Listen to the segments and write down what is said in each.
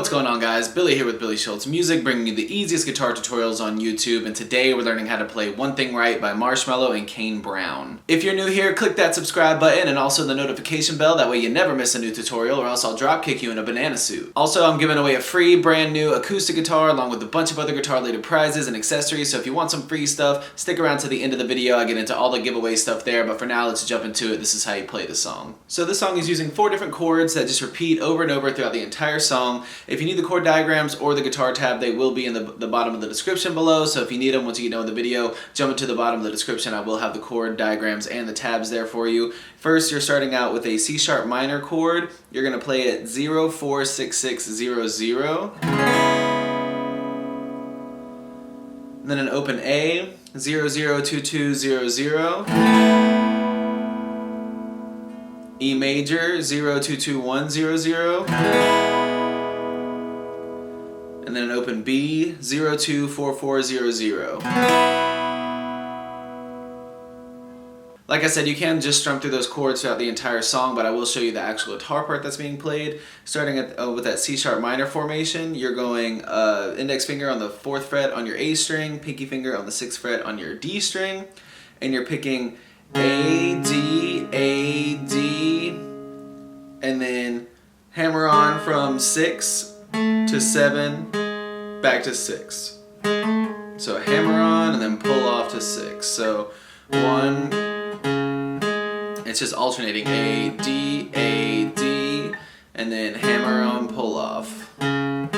What's going on, guys? Billy here with Billy Schultz Music, bringing you the easiest guitar tutorials on YouTube, and today we're learning how to play One Thing Right by Marshmellow and Kane Brown. If you're new here, click that subscribe button and also the notification bell, that way you never miss a new tutorial or else I'll drop kick you in a banana suit. Also, I'm giving away a free brand new acoustic guitar along with a bunch of other guitar related prizes and accessories, so if you want some free stuff, stick around to the end of the video. I get into all the giveaway stuff there, but for now let's jump into it. This is how you play the song. So this song is using 4 different chords that just repeat over and over throughout the entire song. If you need the chord diagrams or the guitar tab, they will be in the bottom of the description below, so if you need them once you get done with the video, jump into the bottom of the description. I will have the chord diagrams and the tabs there for you. First, you're starting out with a C sharp minor chord. You're going to play it 0 4 6 6 0 0. And then an open A, 0 0 2 2 0 0. E major, 0 2 2 1 0 0. And then an open B, 0 2 4 4 0 0. Like I said, you can just strum through those chords throughout the entire song, but I will show you the actual guitar part that's being played. Starting with that C sharp minor formation, you're going index finger on the 4th fret on your A string, pinky finger on the 6th fret on your D string, and you're picking A, D, and then hammer on from 6 to 7, back to 6. So hammer on and then pull off to 6. So 1, it's just alternating A, D, and then hammer on, pull off. Then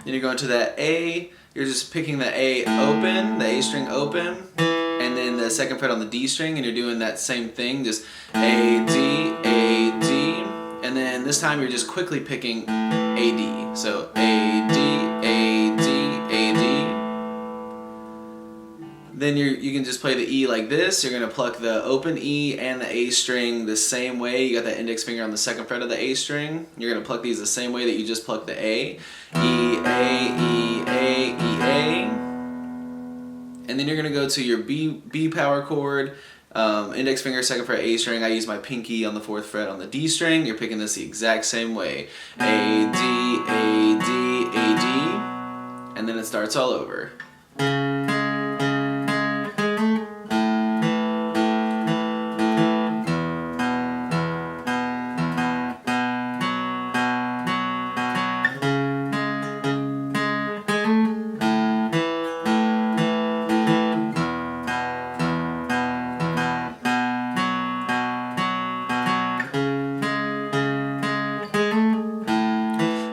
you're going to that A, you're just picking the A open, the A string open, and then the 2nd fret on the D string, and you're doing that same thing, just A, D, and then this time you're just quickly picking A, D. So A, D. Then you can just play the E like this. You're going to pluck the open E and the A string the same way. You got that index finger on the 2nd fret of the A string. You're going to pluck these the same way that you just plucked the A. E, A. And then you're going to go to your B power chord. Index finger, 2nd fret, A string. I use my pinky on the 4th fret on the D string. You're picking this the exact same way. A, D. And then it starts all over.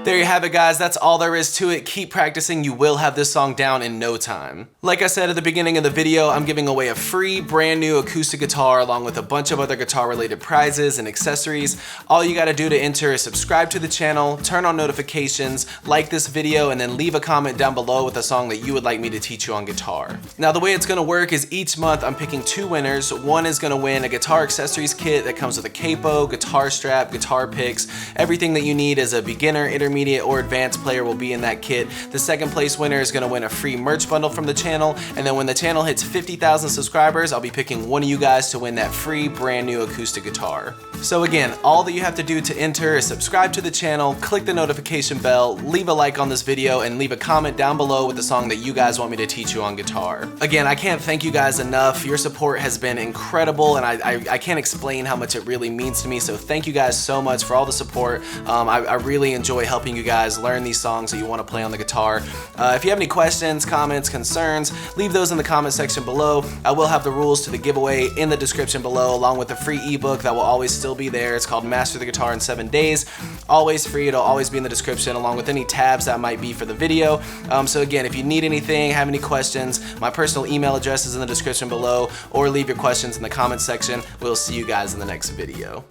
There you have it, guys. That's all there is to it. Keep practicing. You will have this song down in no time. Like I said at the beginning of the video, I'm giving away a free brand new acoustic guitar along with a bunch of other guitar related prizes and accessories. All you gotta do to enter is subscribe to the channel, turn on notifications, like this video, and then leave a comment down below with a song that you would like me to teach you on guitar. Now, the way it's gonna work is each month I'm picking 2 winners. One is gonna win a guitar accessories kit that comes with a CAPO, guitar strap, guitar picks. Everything that you need as a beginner, intermediate, or advanced player will be in that kit. The 2nd place winner is going to win a free merch bundle from the channel, and then when the channel hits 50,000 subscribers, I'll be picking one of you guys to win that free brand new acoustic guitar. So again, all that you have to do to enter is subscribe to the channel, click the notification bell, leave a like on this video, and leave a comment down below with the song that you guys want me to teach you on guitar. Again, I can't thank you guys enough. Your support has been incredible, and I can't explain how much it really means to me, so thank you guys so much for all the support. I really enjoy helping you guys learn these songs that you want to play on the guitar. If you have any questions, comments, concerns, leave those in the comment section below. I will have the rules to the giveaway in the description below, along with the free ebook that will always still be there. It's called Master the Guitar in 7 Days. Always free. It'll always be in the description, along with any tabs that might be for the video. So again, if you need anything, have any questions, my personal email address is in the description below, or leave your questions in the comment section. We'll see you guys in the next video.